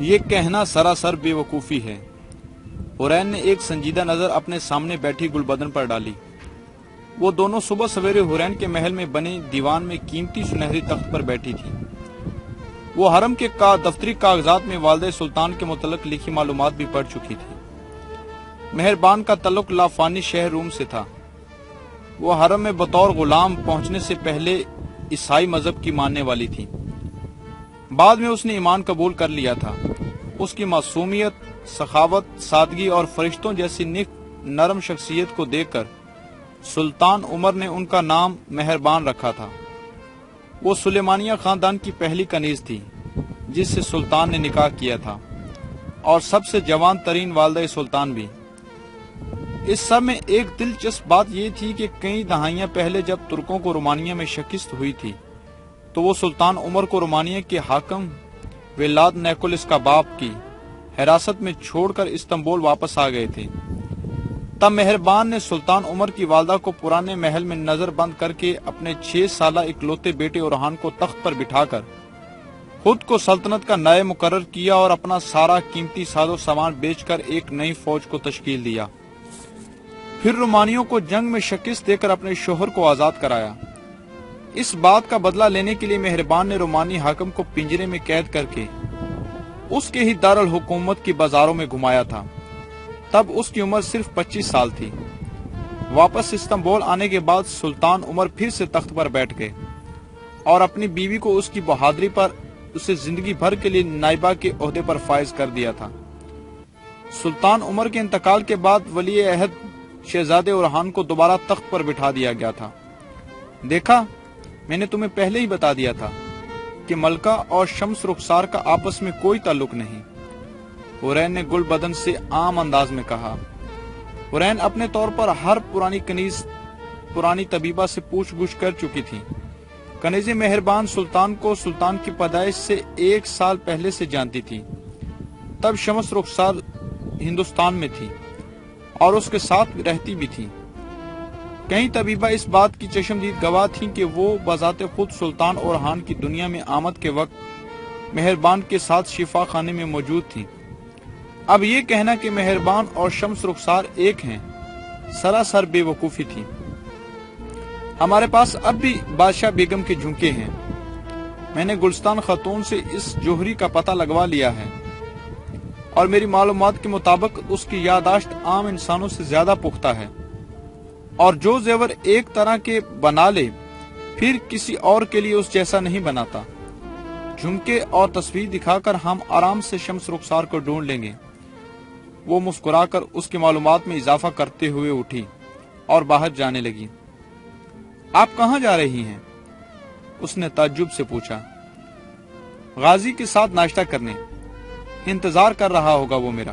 یہ کہنا سراسر بے وقوفی ہے۔ حرین نے ایک سنجیدہ نظر اپنے سامنے بیٹھی گلبدن پر ڈالی۔ وہ دونوں صبح سویرے حرین کے محل میں بنے دیوان میں قیمتی سنہری تخت پر بیٹھی تھی۔ وہ حرم کے دفتری کاغذات میں والدہ سلطان کے متعلق لکھی معلومات بھی پڑھ چکی تھی۔ مہربان کا تعلق لافانی شہر روم سے تھا۔ وہ حرم میں بطور غلام پہنچنے سے پہلے عیسائی مذہب کی ماننے والی تھی۔ بعد میں اس نے ایمان قبول کر لیا تھا۔ اس کی معصومیت، سخاوت، سادگی اور فرشتوں جیسی نیک نرم شخصیت کو دیکھ کر سلطان عمر نے ان کا نام مہربان رکھا تھا۔ وہ سلیمانیہ خاندان کی پہلی کنیز تھی جس سے سلطان نے نکاح کیا تھا، اور سب سے جوان ترین والدہ سلطان بھی۔ اس سب میں ایک دلچسپ بات یہ تھی کہ کئی دہائیاں پہلے جب ترکوں کو رومانیہ میں شکست ہوئی تھی تو وہ سلطان عمر کو رومانیہ کے حاکم ولاد نیکولس کا باپ کی حراست میں چھوڑ کر استنبول واپس آ گئے تھے۔ تب مہربان نے سلطان عمر کی والدہ کو پرانے محل میں نظر بند کر کے اپنے 6 سالہ اکلوتے بیٹے اورحان کو تخت پر بٹھا کر خود کو سلطنت کا نائب مقرر کیا اور اپنا سارا قیمتی ساز و سامان بیچ کر ایک نئی فوج کو تشکیل دیا۔ پھر رومانیوں کو جنگ میں شکست دے کر اپنے شوہر کو آزاد کرایا۔ اس بات کا بدلہ لینے کے لیے مہربان نے رومانی حاکم کو پنجرے میں قید کر کے اس کے ہی دارالحکومت کی بازاروں میں گھمایا تھا۔ تب اس کی عمر صرف 25 سال تھی۔ واپس استنبول آنے کے بعد سلطان عمر پھر سے تخت پر بیٹھ گئے اور اپنی بیوی کو اس کی بہادری پر اسے زندگی بھر کے لیے نائبہ کے عہدے پر فائز کر دیا تھا۔ سلطان عمر کے انتقال کے بعد ولی عہد شہزادے اورحان کو دوبارہ تخت پر بٹھا دیا گیا تھا۔ دیکھا، میں نے تمہیں پہلے ہی بتا دیا تھا کہ ملکہ اور شمس رخسار کا آپس میں کوئی تعلق نہیں، حرین نے گل بدن سے عام انداز میں کہا۔ حرین اپنے طور پر ہر پرانی کنیز پرانی طبیبہ سے پوچھ گچھ کر چکی تھی۔ کنیز مہربان سلطان کو سلطان کی پیدائش سے 1 سال پہلے سے جانتی تھی۔ تب شمس رخسار ہندوستان میں تھی اور اس کے ساتھ رہتی بھی تھی۔ کئی طبیبہ اس بات کی چشمدید گواہ تھیں کہ وہ بذات خود سلطان اورحان کی دنیا میں آمد کے وقت مہربان کے ساتھ شفا خانے میں موجود تھی۔ اب یہ کہنا کہ مہربان اور شمس رخسار ایک ہیں سراسر بے وقوفی تھی۔ ہمارے پاس اب بھی بادشاہ بیگم کے جھمکے ہیں۔ میں نے گلستان خاتون سے اس جوہری کا پتہ لگوا لیا ہے اور میری معلومات کے مطابق اس کی یادداشت عام انسانوں سے زیادہ پختہ ہے، اور جو زیور ایک طرح کے بنا لے پھر کسی اور کے لیے اس جیسا نہیں بناتا۔ جھمکے اور تصویر دکھا کر ہم آرام سے شمس رخسار کو ڈھونڈ لیں گے۔ وہ مسکرا کر اس کی معلومات میں اضافہ کرتے ہوئے اٹھی اور باہر جانے لگی۔ آپ کہاں جا رہی ہیں؟ اس نے تعجب سے پوچھا۔ غازی کے ساتھ ناشتہ کرنے، انتظار کر رہا ہوگا وہ میرا،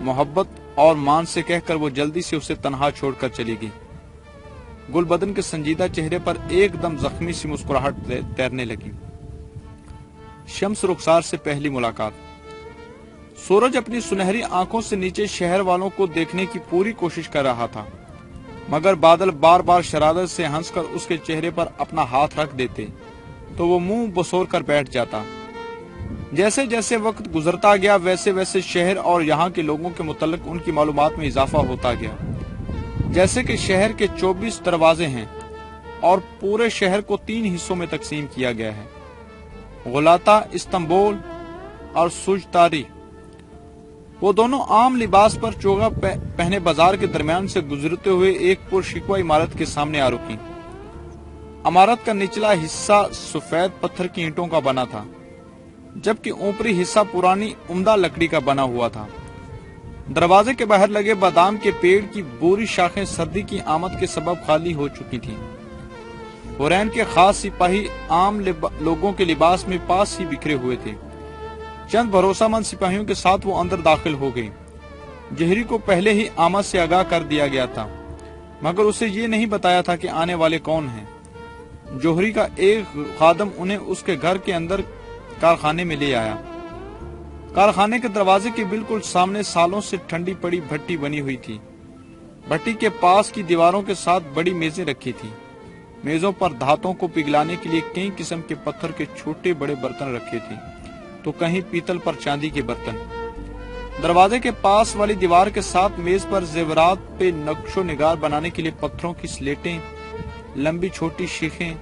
محبت اور مان سے کہہ کر وہ جلدی سے اسے تنہا چھوڑ کر چلی گئی۔ گل بدن کے سنجیدہ چہرے پر ایک دم زخمی سی مسکراہٹ تیرنے لگی۔ شمس رخسار سے پہلی ملاقات۔ سورج اپنی سنہری آنکھوں سے نیچے شہر والوں کو دیکھنے کی پوری کوشش کر رہا تھا، مگر بادل بار بار شرارت سے ہنس کر اس کے چہرے پر اپنا ہاتھ رکھ دیتے تو وہ منہ بسور کر بیٹھ جاتا۔ جیسے جیسے وقت گزرتا گیا ویسے ویسے شہر اور یہاں کے لوگوں کے متعلق ان کی معلومات میں اضافہ ہوتا گیا۔ جیسے کہ شہر کے 24 دروازے ہیں اور پورے شہر کو 3 حصوں میں تقسیم کیا گیا ہے، غلاتا، استنبول اور سوجتاری۔ وہ دونوں عام لباس پر چوغا پہنے بازار کے درمیان سے گزرتے ہوئے ایک پرشکوہ عمارت کے سامنے آ رکی۔ عمارت کا نچلا حصہ سفید پتھر کی اینٹوں کا بنا تھا، جبکہ اوپری حصہ پرانی عمدہ لکڑی کا بنا ہوا تھا۔ دروازے کے باہر لگے بادام کے پیڑ کی بوری شاخیں سردی کی آمد کے سبب خالی ہو چکی تھیں۔ حرین کے خاص سپاہی عام لوگوں کے لباس میں پاس ہی بکھرے ہوئے تھے۔ چند بھروسہ مند سپاہیوں کے ساتھ وہ اندر داخل ہو گئی۔ جہری کو پہلے ہی آمد سے آگاہ کر دیا گیا تھا، مگر اسے یہ نہیں بتایا تھا کہ آنے والے کون ہیں۔ جوہری کا ایک خادم انہیں اس کے گھر کے اندر کارخانے میں لے آیا۔ کارخانے کے دروازے کے بالکل سامنے سالوں سے ٹھنڈی پڑی بھٹی بنی ہوئی تھی۔ بھٹی کے پاس کی دیواروں کے ساتھ بڑی میزیں رکھی تھی۔ میزوں پر دھاتوں کو پگھلانے کے لیے کئی قسم کے پتھر کے چھوٹے بڑے برتن رکھے تھے۔ तो कहीं पीतल पर चांदी के बर्तन। दरवाजे के पास वाली दीवार के साथ मेज पर जेवरात पे नक्शो निगार बनाने के लिए पत्थरों की स्लेटें, लंबी छोटी शीखें,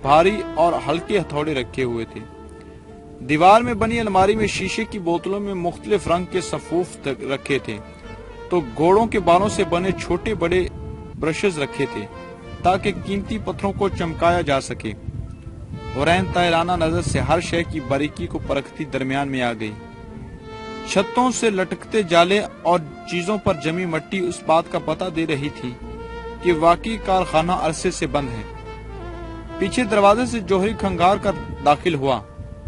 भारी और हल्के हथौड़े रखे हुए थे। दीवार में बनी अलमारी में शीशे की बोतलों में मुख्तलिफ रंग के सफूफ रखे थे, तो घोड़ों के बालों से बने छोटे बड़े ब्रशेस रखे थे ताकि कीमती पत्थरों को चमकाया जा सके। हुरैन तायराना नजर से हर शय की बारीकी को परखती दरमियान में आ गई। छतों से लटकते जाले और चीजों पर जमी मट्टी उस बात का पता दे रही थी कि वाकई कारखाना अरसे से बंद है। पीछे दरवाजे से जोहरी खंगार कर दाखिल हुआ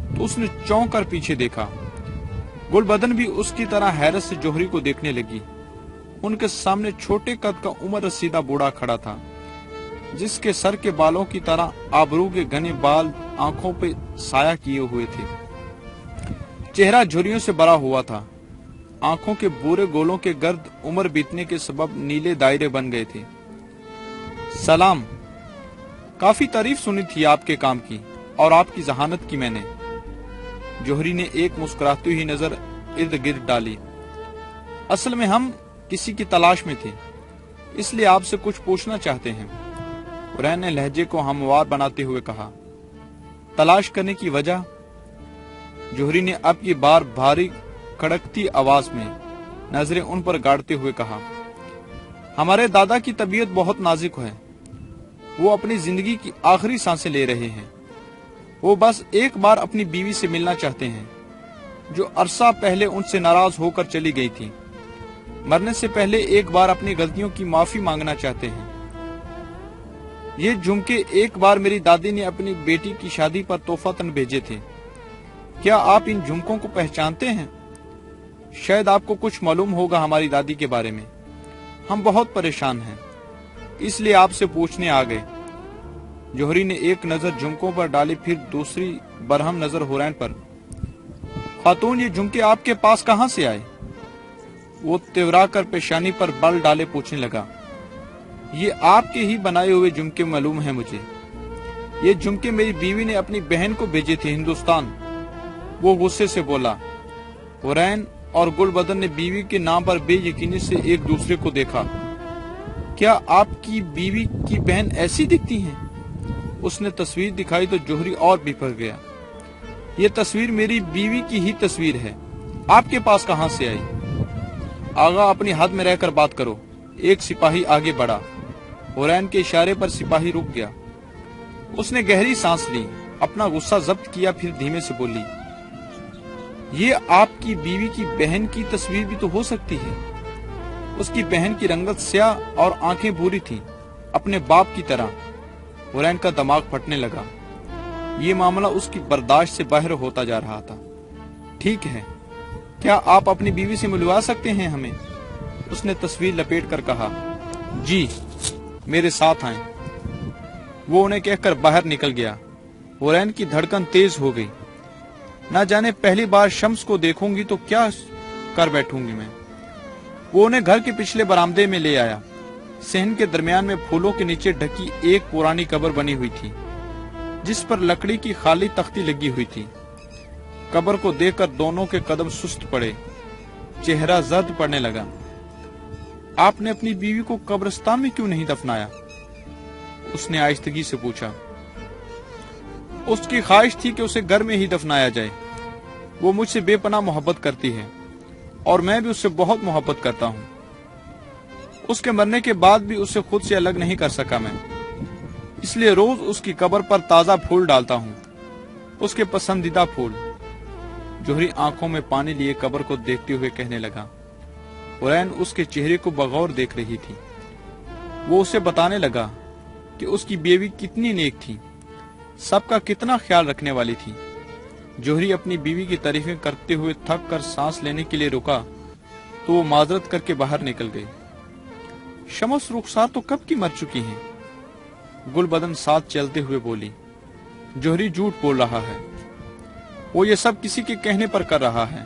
तो उसने चौंक कर पीछे देखा। गुलबदन भी उसकी तरह हैरत से जोहरी को देखने लगी। उनके सामने छोटे कद का उम्र रसीदा बूढ़ा खड़ा था, जिसके सर के बालों की तरह आबरू के घने बाल आंखों पे साया किए हुए थे। चेहरा झुर्रियों से भरा हुआ था। आंखों के बुरे गोलों के गर्द उम्र बीतने के सबब नीले दायरे बन गए थे। सलाम, काफी तारीफ सुनी थी आपके काम की और आपकी जहानत की मैंने। जोहरी ने एक मुस्कुराती हुई नजर इर्द गिर्द डाली। असल में हम किसी की तलाश में थे, इसलिए आपसे कुछ पूछना चाहते हैं। हुरैन ने लहजे को हमवार बनाते हुए कहा। तलाश करने की वजह? जोहरी ने अब की बार भारी कड़कती आवाज में नजरें उन पर गाड़ते हुए कहा, हमारे दादा की तबीयत बहुत नाजुक है। वो अपनी जिंदगी की आखिरी सांसें ले रहे हैं। वो बस एक बार अपनी बीवी से मिलना चाहते हैं, जो अरसा पहले उनसे नाराज होकर चली गई थी। मरने से पहले एक बार अपनी गलतियों की माफी मांगना चाहते हैं। ये झुमके एक बार मेरी दादी ने अपनी बेटी की शादी पर तोहफातन भेजे थे। क्या आप इन झुमकों को पहचानते हैं? शायद आपको कुछ मालूम होगा हमारी दादी के बारे में। हम बहुत परेशान हैं, इसलिए आपसे पूछने आ गए। जोहरी ने एक नजर झुमकों पर डाली, फिर दूसरी बरहम नजर हुरैन पर। खातून, ये झुमके आपके पास कहां से आए? वो तिवरा कर पेशानी पर बल डाले पूछने लगा। ये आपके ही बनाए हुए झुमके मालूम है मुझे। ये झुमके मेरी बीवी ने अपनी बहन को भेजे थे हिंदुस्तान, वो गुस्से से बोला। हुरैन और गुलबदन ने बीवी के नाम पर बेयकीनी से एक दूसरे को देखा। क्या आपकी बीवी की बहन ऐसी दिखती हैं? उसने तस्वीर दिखाई तो जोहरी और बिफर गया। ये तस्वीर मेरी बीवी की ही तस्वीर है, आपके पास कहां से आई? आगा, अपनी हद में रहकर बात करो। एक सिपाही आगे बढ़ा। हुरैन के इशारे पर सिपाही रुक गया। उसने गहरी सांस ली, अपना गुस्सा जब्त किया, फिर धीमे से बोली, ये आपकी बीवी की बहन की तस्वीर भी तो हो सकती है। उसकी बहन की रंगत स्याह और आंखें भूरी थी, अपने बाप की तरह। हुरैन का दिमाग फटने लगा। ये मामला उसकी बर्दाश्त से बाहर होता जा रहा था। ठीक है, क्या आप अपनी बीवी से मिलवा सकते हैं हमें? उसने तस्वीर लपेट कर कहा। जी, मेरे साथ आए। वो उन्हें कहकर बाहर निकल गया। हुरैन की धड़कन तेज हो गई। न जाने पहली बार शम्स को देखूंगी तो क्या कर बैठूंगी मैं। वो उन्हें घर के पिछले बरामदे में ले आया। सहन के दरमियान में फूलों के नीचे ढकी एक पुरानी कब्र बनी हुई थी, जिस पर लकड़ी की खाली तख्ती लगी हुई थी। कब्र को देखकर दोनों के कदम सुस्त पड़े, चेहरा जर्द पड़ने लगा। आपने अपनी बीवी को कब्रिस्तान में क्यों नहीं दफनाया? उसने आहिस्तगी से पूछा। उसकी ख्वाहिश थी कि उसे घर में ही दफनाया जाए। वो मुझसे बेपनाह मोहब्बत करती है और मैं भी उससे बहुत मोहब्बत करता हूँ। उसके मरने के बाद भी उसे खुद से अलग नहीं कर सका मैं, इसलिए रोज उसकी कब्र पर ताजा फूल डालता हूँ, उसके पसंदीदा फूल। जोहरी आंखों में पानी लिए कब्र को देखते हुए कहने लगा। हुरैन उसके चेहरे को बगौर देख रही थी। वो उसे बताने लगा कि उसकी बीवी कितनी नेक थी, सबका कितना ख्याल रखने वाली थी। जोहरी अपनी बीवी की तारीफें करते हुए थक कर सांस लेने के लिए रुका तो वो माजरत करके बाहर निकल गई। शमस रुखसार तो कब की मर चुकी हैं। गुलबदन साथ चलते हुए बोली। जोहरी झूठ बोल रहा है, वो ये सब किसी के कहने पर कर रहा है,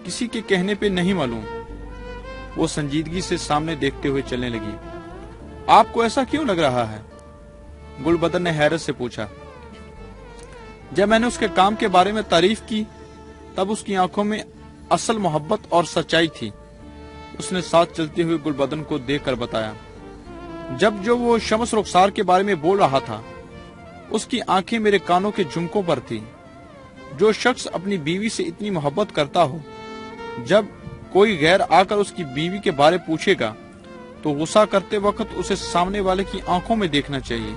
किसी के कहने पे नहीं मालूम। वो संजीदगी से सामने देखते हुए चलने लगी। आपको ऐसा क्यों लग रहा है? गुलबदन ने हैरत से पूछा। जब मैंने उसके काम के बारे में तारीफ की तब उसकी आंखों में असल मोहब्बत और सच्चाई थी। उसने साथ चलते हुए गुलबदन को देखकर बताया, जब जो वो शम्स रुखसार के बारे में बोल रहा था उसकी आंखें मेरे कानों के झुमकों पर थी। जो शख्स अपनी बीवी से इतनी मोहब्बत करता हो, जब कोई गैर आकर उसकी बीवी के बारे पूछेगा तो गुस्सा करते वक्त उसे सामने वाले की आंखों में देखना चाहिए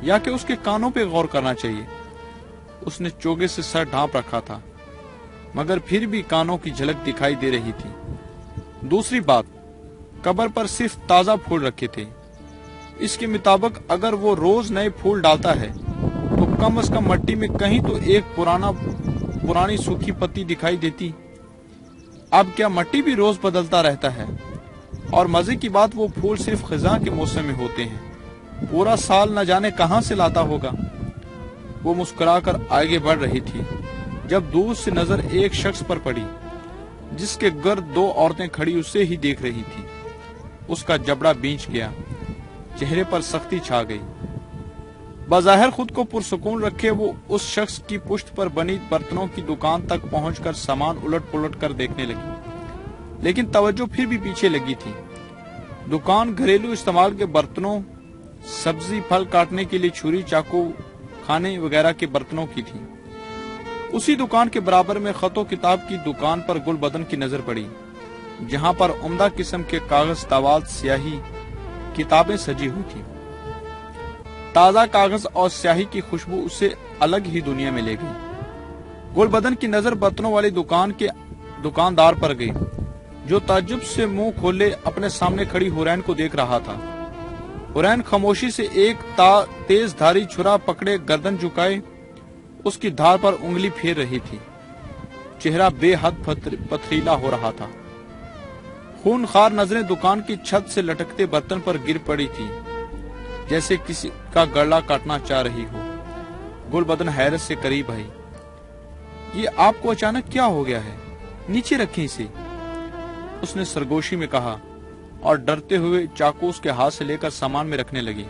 या कि उसके कानों पे गौर करना चाहिए। उसने चोगे से सर ढांप रखा था मगर फिर भी कानों की झलक दिखाई दे रही थी। दूसरी बात, कब्र पर सिर्फ ताजा फूल रखे थे। इसके मुताबिक अगर वो रोज नए फूल डालता है तो कम से कम मट्टी में कहीं तो एक पुरानी सूखी पत्ती दिखाई देती। अब क्या मट्टी भी रोज बदलता रहता है? और मजे की बात, वो फूल सिर्फ खिजा के मौसम में होते हैं, पूरा साल न जाने कहां से लाता होगा। वो मुस्कुराकर आगे बढ़ रही थी जब दूर से नजर एक शख्स पर पड़ी जिसके गर्द दो औरतें खड़ी उसे ही देख रही थी। उसका जबड़ा बींच गया, चेहरे पर सख्ती छा गई। बज़ाहिर खुद को पुरसुकून रखे वो उस शख्स की पुश्त पर बनी बर्तनों की दुकान तक पहुंचकर सामान उलट पुलट कर देखने लगी, लेकिन तवज्जो फिर भी पीछे लगी थी। दुकान घरेलू इस्तेमाल के बर्तनों, सब्जी फल काटने के लिए छुरी चाकू, खाने वगैरह के बर्तनों की थी। उसी दुकान के बराबर में खतो किताब की दुकान पर गुलबदन की नजर पड़ी, जहां पर उम्दा किस्म के कागज, दवात, स्याही, किताबें सजी हुई थी। ताजा कागज और स्याही की खुशबू उसे अलग ही दुनिया में ले गई। गुलबदन की नजर बर्तनों वाली दुकान के दुकानदार पर गई, जो ताज्जुब से मुंह खोले अपने सामने खड़ी हुरैन को देख रहा था। हुरैन खामोशी से एक तेज धारी छुरा पकड़े गर्दन झुकाए उसकी धार पर उंगली फेर रही थी। चेहरा बेहद पथरीला हो रहा था। खूनखार नजरें दुकान की छत से लटकते बर्तन पर गिर पड़ी थी, जैसे किसी का गला काटना चाह रही हो। गुलबदन हैरत से करीब आई। ये आपको अचानक क्या हो गया है? नीचे रखें इसे, उसने सरगोशी में कहा और डरते हुए चाकू उसके हाथ से लेकर सामान में रखने लगी।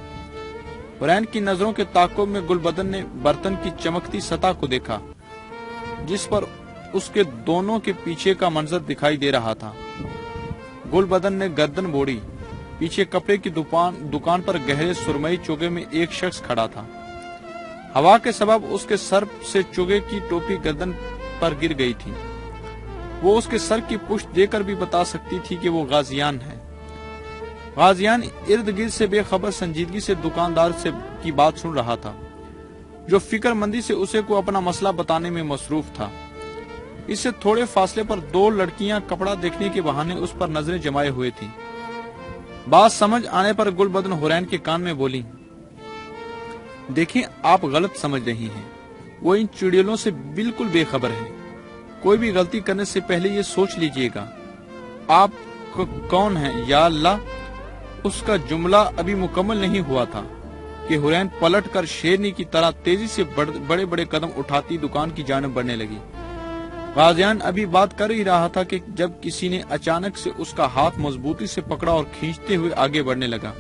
हुरैन की नजरों के ताक़ुब में गुलबदन ने बर्तन की चमकती सतह को देखा, जिस पर उसके दोनों के पीछे का मंजर दिखाई दे रहा था। गुलबदन ने गर्दन मोड़ी। पीछे कपड़े की दुकान पर गहरे सुरमई चोगे में एक शख्स खड़ा था। हवा के सबब उसके सर से चोगे की टोपी गर्दन पर गिर गई थी। वो उसके सर की पुष्ट देकर भी बता सकती थी कि वो गाजियान है। गाजियान इर्द गिर्द से बेखबर संजीदगी से दुकानदार से की बात सुन रहा था, जो फिक्रमंदी से उसे को अपना मसला बताने में मसरूफ था। इससे थोड़े फासले पर दो लड़कियां कपड़ा देखने के बहाने उस पर नजरें जमाए हुए थी। बात समझ आने पर गुलबदन हुरैन के कान में बोली, देखिए आप गलत समझ रही हैं। वो इन चुड़ैलों से बिल्कुल बेखबर है। कोई भी गलती करने से पहले ये सोच लीजिएगा, आप कौन हैं या अल्लाह। उसका जुमला अभी मुकम्मल नहीं हुआ था कि हुरैन पलट कर शेरनी की तरह तेजी से बड़े बड़े कदम उठाती दुकान की जानिब बढ़ने लगी। गाजियान अभी बात कर ही रहा था कि जब किसी ने अचानक से उसका हाथ मजबूती से पकड़ा और खींचते हुए आगे बढ़ने लगा।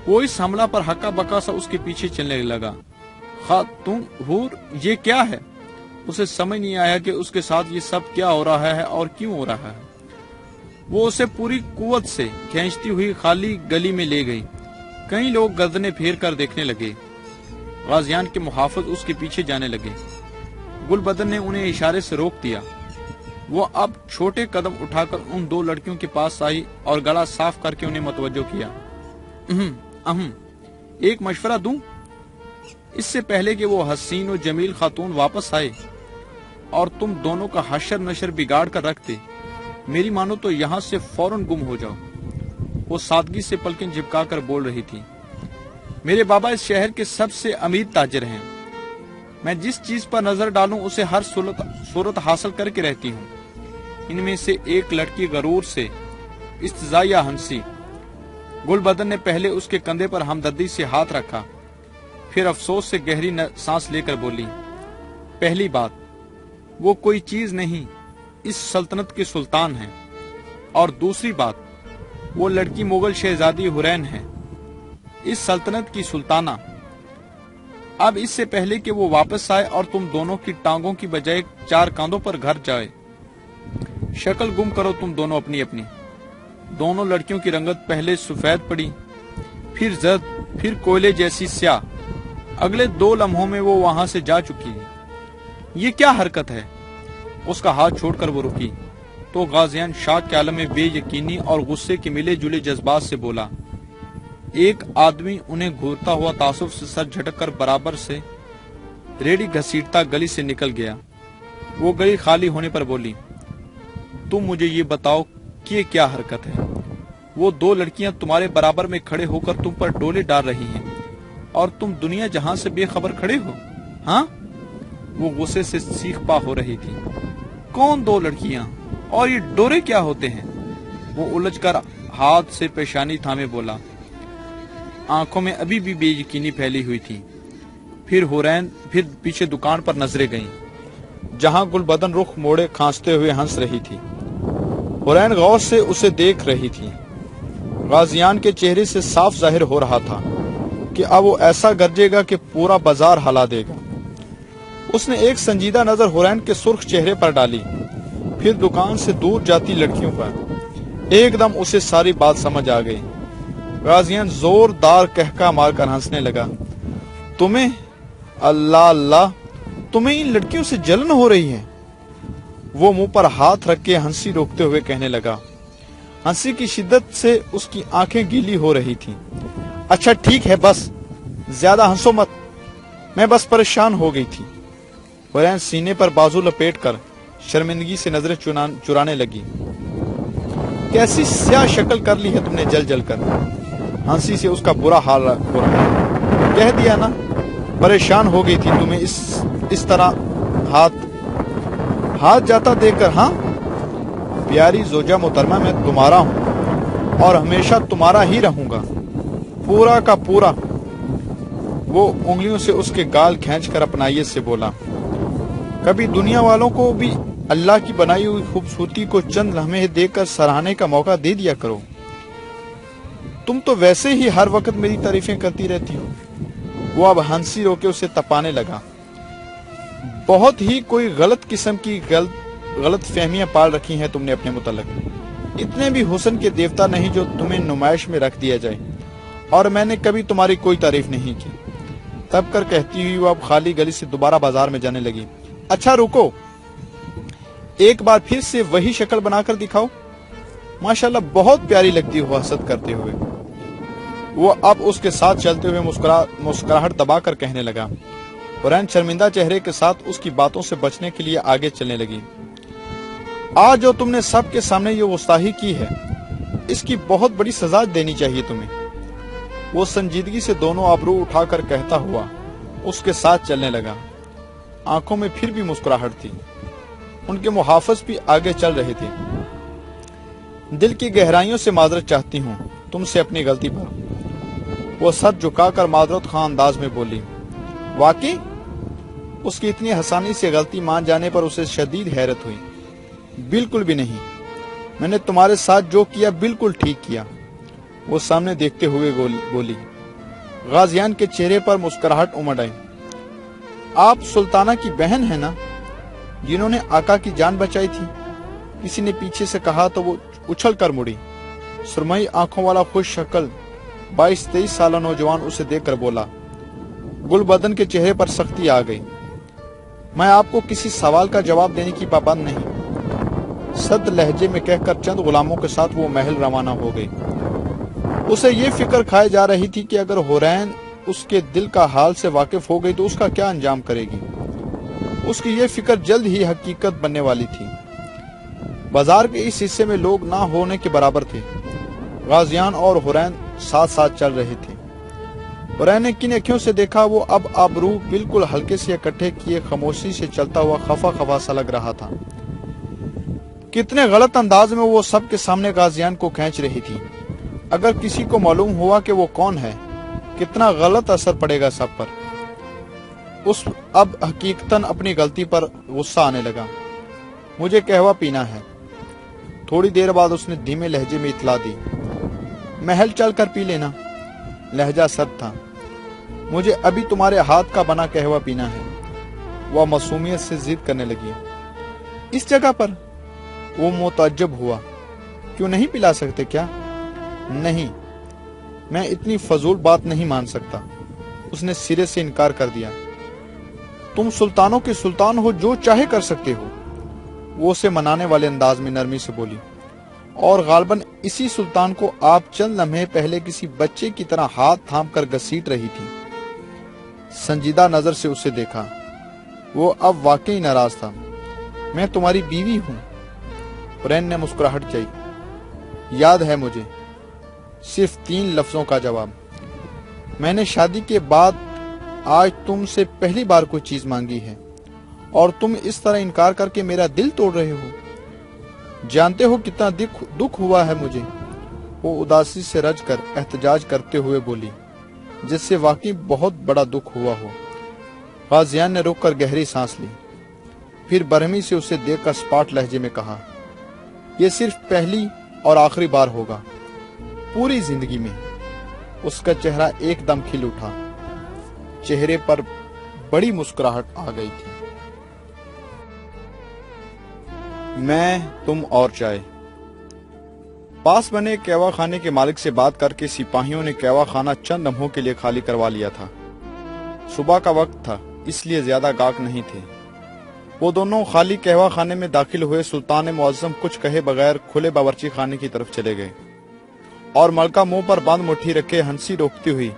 वो इस हमला पर हक्का बक्का सा उसके पीछे चलने लगा। खातून हूर, ये क्या है? उसे समझ नहीं आया कि उसके साथ ये सब क्या हो रहा है और क्यों हो रहा है। वो उसे पूरी कुव्वत से खींचती हुई खाली गली में ले गई। कई लोग गर्दनें फेर कर देखने लगे। गाजियान के मुहाफिज उसके पीछे जाने लगे। गुलबदन ने उन्हें इशारे से रोक दिया। वो अब छोटे कदम उठाकर उन दो लड़कियों के पास आई और गला साफ करके उन्हें मतवज्जो किया। एक मशवरा दूं? इससे पहले कि वो हसीन और जमील खातून वापस आए और तुम दोनों का हशर नशर बिगाड़ कर रख दे, मेरी मानो तो यहाँ से फौरन गुम हो जाओ। वो सादगी से पलकें झिपकाकर बोल रही थी, मेरे बाबा इस शहर के सबसे अमीर ताजिर हैं। मैं जिस चीज पर नजर डालूं उसे हर सूरत हासिल करके रहती हूँ। इनमें से एक लड़की गरूर से इस्तिज़ा हंसी। गुलबदन ने पहले उसके कंधे पर हमदर्दी से हाथ रखा, फिर अफसोस से गहरी सांस लेकर बोली, पहली बात, वो कोई चीज नहीं, इस सल्तनत के सुल्तान हैं। और दूसरी बात, वो लड़की मुगल शहजादी हुरैन है, इस सल्तनत की सुल्ताना। अब इससे पहले कि वो वापस आए और तुम दोनों की टांगों की बजाय 4 कांधों पर घर जाए, शक्ल गुम करो तुम दोनों अपनी अपनी। दोनों लड़कियों की रंगत पहले सफेद पड़ी, फिर जर्द, फिर कोयले जैसी स्याह। अगले 2 लम्हों में वो वहां से जा चुकी थी। ये क्या हरकत है? उसका हाथ छोड़कर वो रुकी तो गाजियान शाक के आलम में बेयकीनी और गुस्से के मिले जुले जज्बात से बोला। एक आदमी उन्हें घूरता हुआ तासुफ से सर झटक कर बराबर से रेडी घसीटता गली से निकल गया। वो गली खाली होने पर बोली, तुम मुझे ये बताओ कि ये क्या हरकत है? वो 2 लड़कियां तुम्हारे बराबर में खड़े होकर तुम पर डोले डाल रही हैं और तुम दुनिया जहां से बेखबर खड़े हो। हाँ? वो गुस्से से सीख पा हो रही थी। कौन 2 लड़कियां और ये डोरे क्या होते हैं? वो उलझकर हाथ से पेशानी थामे बोला। आंखों में अभी भी बेयकीनी फैली हुई थी। फिर पीछे दुकान पर नजरें गईं, जहां गुलबदन रुख मोड़े खांसते हुए हंस रही थी। हुरैन गौर से उसे देख रही थी। गाजियान के चेहरे से साफ जाहिर हो रहा था कि अब वो ऐसा गरजेगा कि पूरा बाजार हला देगा। उसने एक संजीदा नजर हुरैन के सुर्ख चेहरे पर डाली, फिर दुकान से दूर जाती लड़कियों पर। एकदम उसे सारी बात समझ आ गई। गाजियान जोरदार कहका मारकर हंसने लगा। तुम्हें, अल्लाह अल्लाह, तुम्हें इन लड़कियों से जलन हो रही है? वो मुंह पर हाथ रख के हंसी रोकते हुए कहने लगा। हंसी की शिद्दत से उसकी आंखें गीली हो रही थीं। अच्छा ठीक है, बस ज्यादा हंसो मत, मैं बस परेशान हो गई थी। हुरैन सीने पर बाजू लपेटकर शर्मिंदगी से नजरें चुराने लगी। कैसी स्याह शक्ल कर ली है तुमने जल जल कर। हंसी से उसका बुरा हाल हो रहा है। कह दिया ना, परेशान हो गई थी तुम्हें इस तरह हाथ जाता देखकर। हाँ प्यारी जोजा मोहतरमा, मैं तुम्हारा हूं और हमेशा तुम्हारा ही रहूंगा, पूरा का पूरा। वो उंगलियों से उसके गाल खींचकर अपनाइयत से बोला। कभी दुनिया वालों को भी अल्लाह की बनाई हुई खूबसूरती को चंद लम्हे देकर सराहने का मौका दे दिया करो। तुम तो वैसे ही हर वक्त मेरी तारीफें करती रहती हो। वो अब हंसी रोके उसे तपाने लगा। बहुत ही कोई गलत किस्म की गलत फहमियां पाल रखी हैं तुमने अपने मुतल्लिक। इतने भी हुस्न के देवता नहीं जो तुम्हें नुमाइश में रख दिया जाए, और मैंने कभी तुम्हारी कोई तारीफ नहीं की। तब कर कहती हुई वो अब खाली गली से दोबारा बाजार में जाने लगी। अच्छा रुको, एक बार फिर से वही शक्ल बनाकर दिखाओ। माशाल्लाह बहुत प्यारी लगती हो हसद करते हुए। वो अब उसके साथ चलते हुए मुस्कुराहट दबाकर कहने लगा। हुरैन शर्मिंदा चेहरे के साथ उसकी बातों से बचने के लिए आगे चलने लगी। आज जो तुमने सबके सामने ये गुस्ताखी की है, इसकी बहुत बड़ी सजा देनी चाहिए तुम्हें। वो संजीदगी से दोनों आबरू उठाकर कहता हुआ उसके साथ चलने लगा। आंखों में फिर भी मुस्कुराहट थी। उनके मुहाफिज भी आगे चल रहे थे। दिल की गहराइयों से माजरत चाहती हूँ तुमसे अपनी गलती पर। वो सर झुकाकर माजरत खां अंदाज में बोली। वाकई? उसकी इतनी आसानी से गलती मान जाने पर उसे शदीद हैरत हुई। बिल्कुल भी नहीं, मैंने तुम्हारे साथ जो किया बिल्कुल ठीक किया। वो सामने देखते हुए बोली। गाजियान के चेहरे पर मुस्कुराहट उमड़ आई। आप सुल्ताना की बहन है ना, जिन्होंने आका की जान बचाई थी? किसी ने पीछे से कहा तो वो उछल कर मुड़ी। सुरमई आंखों वाला खुश शक्ल 22-23 साल नौजवान उसे देखकर बोला। गुलबदन के चेहरे पर सख्ती आ गई। मैं आपको किसी सवाल का जवाब देने की पाबंद नहीं, सद लहजे में कहकर चंद गुलामों के साथ वो महल रवाना हो गई। उसे ये फिक्र खाए जा रही थी कि अगर हुरैन उसके दिल का हाल से वाकिफ हो गई तो उसका क्या अंजाम करेगी। उसकी ये फिक्र जल्द ही हकीकत बनने वाली थी। बाजार के इस हिस्से में लोग ना होने के बराबर थे। गाजियान और हुरैन साथ साथ चल रहे थे। हुरैन ने किन अखियों से देखा, वो अब आबरू बिल्कुल हल्के से इकट्ठे किए खामोशी से चलता हुआ खफा खफा सा लग रहा था। कितने गलत अंदाज में वो सबके सामने गाजियान को खींच रही थी। अगर किसी को मालूम हुआ कि वो कौन है, कितना गलत असर पड़ेगा सब पर। उस अब हकीकतन अपनी गलती पर गुस्सा आने लगा। मुझे कहवा पीना है। थोड़ी देर बाद उसने धीमे लहजे में इतला दी। महल चल कर पी लेना। लहजा सख्त था। مجھے ابھی تمہارے ہاتھ کا بنا قہوہ پینا ہے۔ وہ معصومیت سے ضد کرنے لگی۔ اس جگہ پر؟ وہ متعجب ہوا۔ کیوں نہیں پلا سکتے کیا؟ نہیں، میں اتنی فضول بات نہیں مان سکتا۔ اس نے سرے سے انکار کر دیا۔ تم سلطانوں کے سلطان ہو، جو چاہے کر سکتے ہو۔ وہ اسے منانے والے انداز میں نرمی سے بولی، اور غالباً اسی سلطان کو آپ چند لمحے پہلے کسی بچے کی طرح ہاتھ تھام کر گھسیٹ رہی تھی۔ سنجیدہ نظر سے اسے دیکھا۔ وہ اب واقعی ناراض تھا۔ میں تمہاری بیوی ہوں۔ ہورین نے مسکراہٹ کی۔ یاد ہے مجھے۔ صرف 3 لفظوں کا جواب۔ میں نے شادی کے بعد آج تم سے پہلی بار کوئی چیز مانگی ہے، اور تم اس طرح انکار کر کے میرا دل توڑ رہے ہو۔ جانتے ہو کتنا دکھ ہوا ہے مجھے۔ وہ اداسی سے رج کر احتجاج کرتے ہوئے بولی، جس سے واقعی بہت بڑا دکھ ہوا ہو۔ غازیان نے رک کر گہری سانس لی، پھر برہمی سے اسے دیکھ کر سپاٹ لہجے میں کہا، یہ صرف پہلی اور آخری بار ہوگا پوری زندگی میں۔ اس کا چہرہ ایک دم کھل اٹھا، چہرے پر بڑی مسکراہٹ آ گئی تھی۔ میں، تم اور چائے۔ پاس بنے قہوہ خانے کے مالک سے بات کر کے سپاہیوں نے قہوہ خانہ چند لمحوں کے لیے خالی کروا لیا تھا۔ صبح کا وقت تھا، اس لیے زیادہ گاہک نہیں تھے۔ وہ دونوں خالی قہوہ خانے میں داخل ہوئے۔ سلطان معظم کچھ کہے بغیر کھلے باورچی خانے کی طرف چلے گئے، اور ملکہ منہ پر بند مٹھی رکھے ہنسی روکتی ہوئی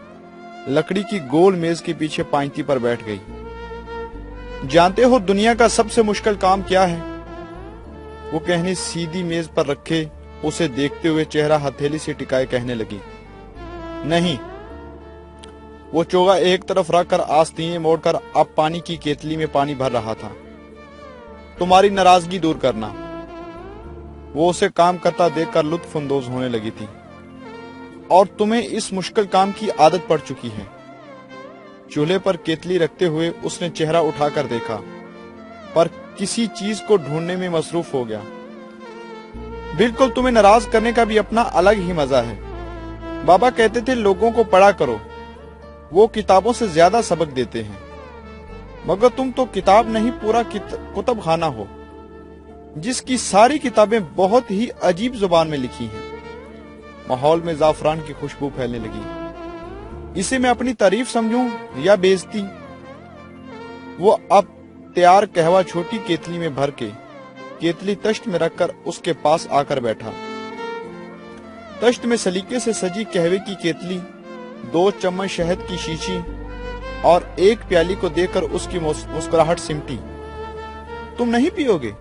لکڑی کی گول میز کے پیچھے پائنتی پر بیٹھ گئی۔ جانتے ہو دنیا کا سب سے مشکل کام کیا ہے؟ وہ کہنی سیدھی میز پر رکھے اسے دیکھتے ہوئے چہرہ ہتھیلی سے ٹکائے کہنے لگی۔ نہیں۔ وہ چوغا ایک طرف رکھ کر آستینیں موڑ کر اب پانی کی کیتلی میں پانی بھر رہا تھا۔ تمہاری ناراضگی دور کرنا۔ وہ اسے کام کرتا دیکھ کر لطف اندوز ہونے لگی تھی۔ اور تمہیں اس مشکل کام کی عادت پڑ چکی ہے۔ چولہے پر کیتلی رکھتے ہوئے اس نے چہرہ اٹھا کر دیکھا، پر کسی چیز کو ڈھونڈنے میں مصروف ہو گیا۔ بالکل، تمہیں ناراض کرنے کا بھی اپنا الگ ہی مزہ ہے۔ بابا کہتے تھے لوگوں کو پڑھا کرو، وہ کتابوں سے زیادہ سبق دیتے ہیں۔ مگر تم تو کتاب نہیں، پورا کتب خانہ ہو، جس کی ساری کتابیں بہت ہی عجیب زبان میں لکھی ہیں۔ ماحول میں زعفران کی خوشبو پھیلنے لگی۔ اسے میں اپنی تعریف سمجھوں یا بے عزتی؟ وہ اب تیار قہوہ چھوٹی کیتلی میں بھر کے کیتلی تشت میں رکھ کر اس کے پاس آ کر بیٹھا۔ تشت میں سلیقے سے سجی قہوے کی کیتلی، 2 چمچ شہد کی شیشی اور 1 پیالی کو دیکھ کر اس کی مسکراہٹ سمٹی۔ تم نہیں پیو گے؟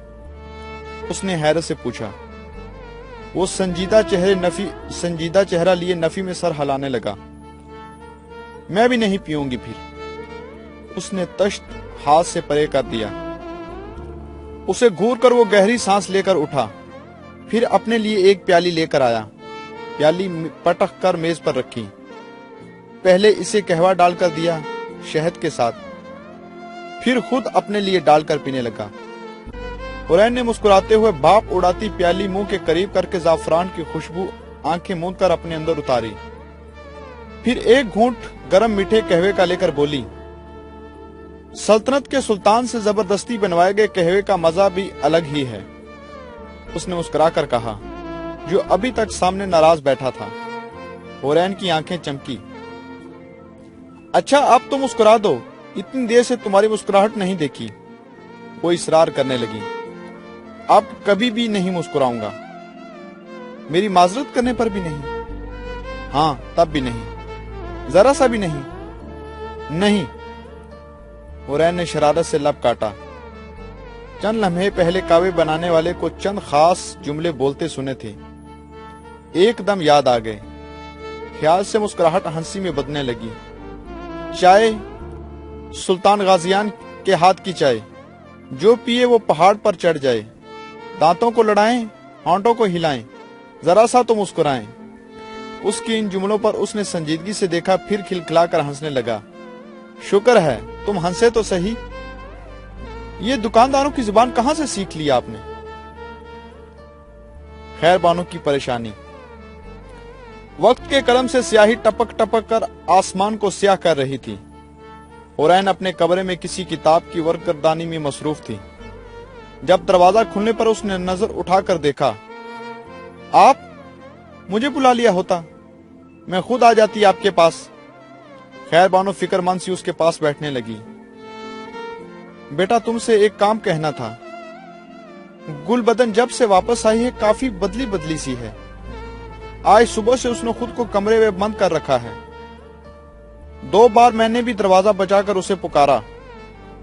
اس نے حیرت سے پوچھا۔ وہ سنجیدہ چہرہ لیے نفی میں سر ہلانے لگا۔ میں بھی نہیں پیوں گی پھر۔ اس نے تشت ہاتھ سے پرے کر دیا۔ اسے گھور کر وہ گہری سانس لے کر اٹھا، پھر اپنے لیے 1 پیالی لے کر آیا۔ پیالی پٹک کر میز پر رکھی۔ پہلے اسے قہوہ ڈال کر دیا شہد کے ساتھ، پھر خود اپنے لیے ڈال کر پینے لگا۔ ہورین نے مسکراتے ہوئے بھاپ اڑاتی پیالی منہ کے قریب کر کے زعفران کی خوشبو آنکھیں موند کر اپنے اندر اتاری، پھر 1 گھونٹ گرم میٹھے قہوے کا لے کر بولی، سلطنت کے سلطان سے زبردستی بنوائے گئے قہوے کا مزہ بھی الگ ہی ہے۔ اس نے مسکرا کر کہا، جو ابھی تک سامنے ناراض بیٹھا تھا۔ ہورین کی آنکھیں چمکی۔ اچھا اب تو مسکرا دو، اتنی دیر سے تمہاری مسکراہٹ نہیں دیکھی۔ وہ اصرار کرنے لگی۔ اب کبھی بھی نہیں مسکراؤں گا۔ میری معذرت کرنے پر بھی نہیں؟ ہاں، تب بھی نہیں، ذرا سا بھی نہیں؟ نہیں۔ ہورین نے شرارت سے لب کاٹا۔ چند لمحے پہلے کعبے بنانے والے کو چند خاص جملے بولتے سنے تھے، ایک دم یاد آ گئے۔ خیال سے مسکراہٹ ہنسی میں بدلنے لگی۔ چائے، سلطان غازیان کے ہاتھ کی چائے، جو پیے وہ پہاڑ پر چڑھ جائے، دانتوں کو لڑائیں، ہونٹوں کو ہلائیں، ذرا سا تو مسکرائیں۔ اس کی ان جملوں پر اس نے سنجیدگی سے دیکھا، پھر کھلکھلا کر ہنسنے لگا۔ شکر ہے تم ہنسے تو صحیح۔ یہ دکانداروں کی زبان کہاں سے سیکھ لی آپ نے؟ خیر بانو کی پریشانی۔ वक्त के कलम से स्याही टपक टपक कर आसमान को स्याह कर रही थी। हुरैन अपने कमरे में किसी किताब की वर्करदानी में मसरूफ थी। जब दरवाजा खुलने पर उसने नजर उठाकर देखा। आप मुझे बुला लिया होता, मैं खुद आ जाती आपके पास। खैर बानो फिक्रमंद सी उसके पास बैठने लगी। बेटा तुमसे एक काम कहना था। गुलबदन जब से वापस आई है काफी बदली बदली सी है। आज सुबह से उसने खुद को कमरे में बंद कर रखा है। 2 बार मैंने भी दरवाजा बजाकर उसे पुकारा,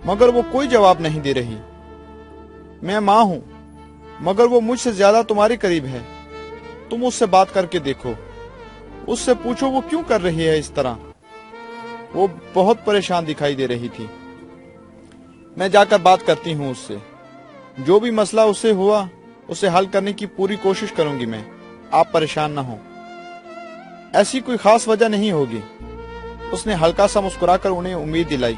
मगर वो कोई जवाब नहीं दे रही। मैं मां हूं, मगर वो मुझसे ज्यादा तुम्हारे करीब है। तुम उससे बात करके देखो, उससे पूछो वो क्यों कर रही है इस तरह। वो बहुत परेशान दिखाई दे रही थी। मैं जाकर बात करती हूं उससे। जो भी मसला उससे हुआ उसे हल करने की पूरी कोशिश करूंगी मैं। आप परेशान ना हो, ऐसी कोई खास वजह नहीं होगी। उसने हल्का सा मुस्कुराकर उन्हें उम्मीद दिलाई।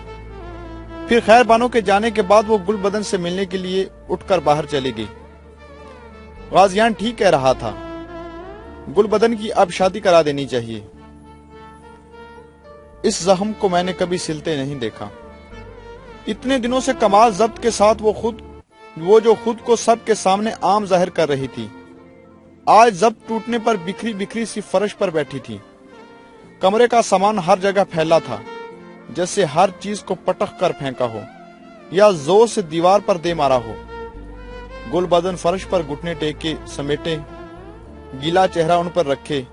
फिर खैर बानो के जाने के बाद वो गुलबदन से मिलने के लिए उठकर बाहर चली गई। गाजियान ठीक कह रहा था, गुलबदन की अब शादी करा देनी चाहिए। इस जख्म को मैंने कभी सिलते नहीं देखा। इतने दिनों से कमाल जब्त के साथ वो जो खुद को सबके सामने आम जाहिर कर रही थी, आज जब्त टूटने पर बिखरी बिखरी सी फर्श पर बैठी थी। कमरे का सामान हर जगह फैला था, जैसे हर चीज को पटक कर फेंका हो या जोर से दीवार पर दे मारा हो। गुलबदन फर्श पर घुटने टेके समेटे, गीला चेहरा उन पर रखे,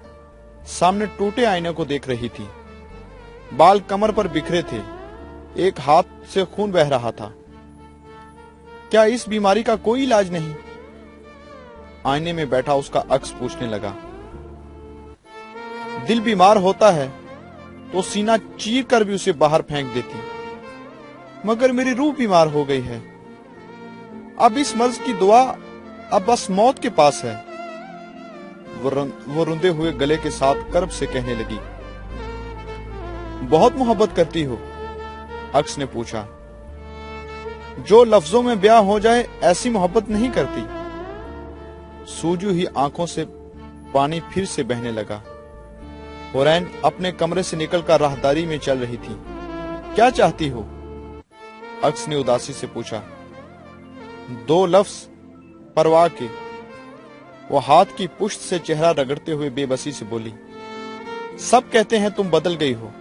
सामने टूटे आईने को देख रही थी। बाल कमर पर बिखरे थे, एक हाथ से खून बह रहा था। क्या इस बीमारी का कोई इलाज नहीं? आईने में बैठा उसका अक्स पूछने लगा। दिल बीमार होता है तो सीना चीर कर भी उसे बाहर फेंक देती, मगर मेरी रूह बीमार हो गई है। अब इस मर्ज की दुआ अब बस मौत के पास है। वो रुंधे हुए गले के साथ कर्ब से कहने लगी। बहुत मोहब्बत करती हो? अक्स ने पूछा। जो लफ्जों में बयां हो जाए ऐसी मोहब्बत नहीं करती। सूजू ही आंखों से पानी फिर से बहने लगा। हुरैन अपने कमरे से निकलकर राहदारी में चल रही थी। क्या चाहती हो? अक्स ने उदासी से पूछा। 2 लफ्ज परवाह के। वो हाथ की पुश्त से चेहरा रगड़ते हुए बेबसी से बोली। सब कहते हैं तुम बदल गई हो।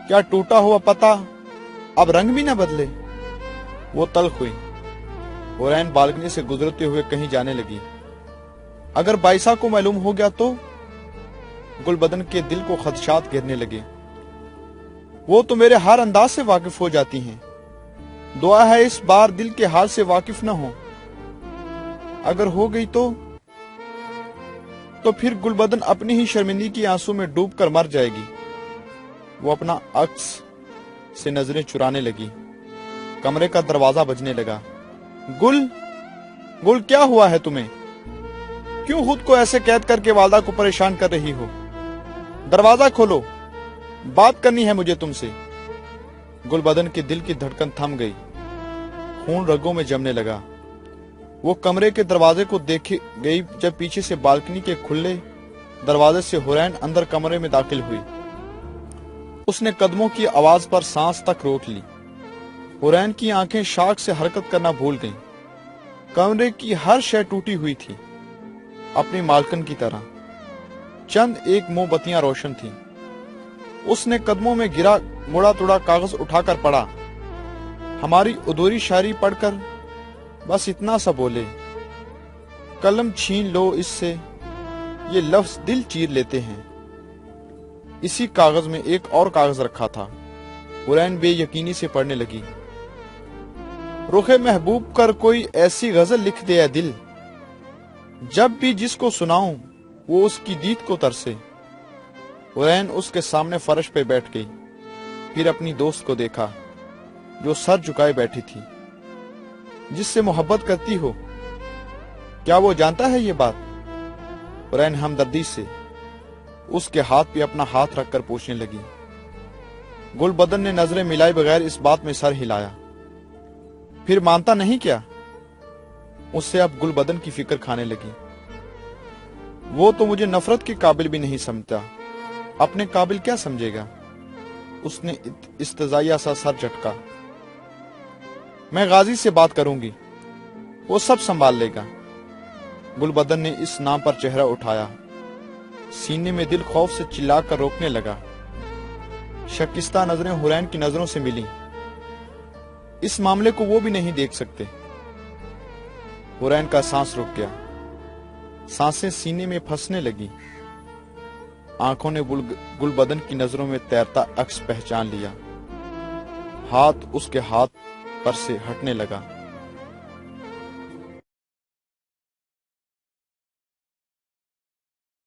क्या टूटा हुआ पता अब रंग भी न बदले? वो तल्ख हुई। हुरैन बालकनी से गुजरते हुए कहीं जाने लगी। अगर बाइसा को मालूम हो गया तो? गुलबदन के दिल को खदशात घेरने लगे। वो तो मेरे हर अंदाज से वाकिफ हो जाती हैं। दुआ है इस बार दिल के हाल से वाकिफ न हो। अगर हो गई तो फिर गुलबदन अपनी ही शर्मिंदगी की आंसू में डूब कर मर जाएगी। वो अपना अक्स से नजरें चुराने लगी। कमरे का दरवाजा बजने लगा। गुल क्या हुआ है तुम्हें? क्यों खुद को ऐसे कैद करके वालदा को परेशान कर रही हो? दरवाजा खोलो, बात करनी है मुझे तुमसे। गुलबदन के दिल की धड़कन थम गई, खून रगों में जमने लगा। वो कमरे के दरवाजे को देखे गई जब पीछे से बालकनी के खुले दरवाजे से हुरैन अंदर कमरे में दाखिल हुई। उसने कदमों की आवाज पर सांस तक रोक ली। हुरैन की आंखें शाख से हरकत करना भूल गईं। कमरे की हर शय टूटी हुई थी, अपनी मालकन की तरह। चंद एक मोमबत्तियां रोशन थीं। उसने कदमों में गिरा मुड़ा तुड़ा कागज उठाकर पढ़ा। हमारी अधूरी शायरी पढ़कर बस इतना सा बोले, कलम छीन लो इससे, ये लफ्ज दिल चीर लेते हैं। इसी कागज में एक और कागज रखा था। हुरैन बेयकीनी से पढ़ने लगी। रुखे महबूब कर कोई ऐसी गजल लिख दे दिल, जब भी जिसको सुनाऊं वो उसकी दीद को तरसे। हुरैन उसके सामने फर्श पे बैठ गई। फिर अपनी दोस्त को देखा जो सर झुकाए बैठी थी। जिससे मोहब्बत करती हो, क्या वो जानता है ये बात? हुरैन हमदर्दी से उसके हाथ पे अपना हाथ रखकर पूछने लगी। गुलबदन ने नजरें मिलाए बगैर इस बात में सर हिलाया। फिर मानता नहीं क्या? उससे अब गुलबदन की फिक्र खाने लगी। وہ تو مجھے نفرت کے قابل بھی نہیں سمجھتا، اپنے قابل کیا سمجھے گا؟ اس نے استضاعیہ سا سر جھٹکا۔ میں غازی سے بات کروں گی، وہ سب سنبھال لے گا۔ گلبدن نے اس نام پر چہرہ اٹھایا، سینے میں دل خوف سے چلا کر روکنے لگا۔ شکستہ نظریں حورین کی نظروں سے ملیں۔ اس معاملے کو وہ بھی نہیں دیکھ سکتے۔ حورین کا سانس رک گیا، سانسیں سینے میں پھنسنے لگی۔ آنکھوں نے گلبدن کی نظروں میں تیرتا عکس پہچان لیا۔ ہاتھ اس کے ہاتھ پر سے ہٹنے لگا۔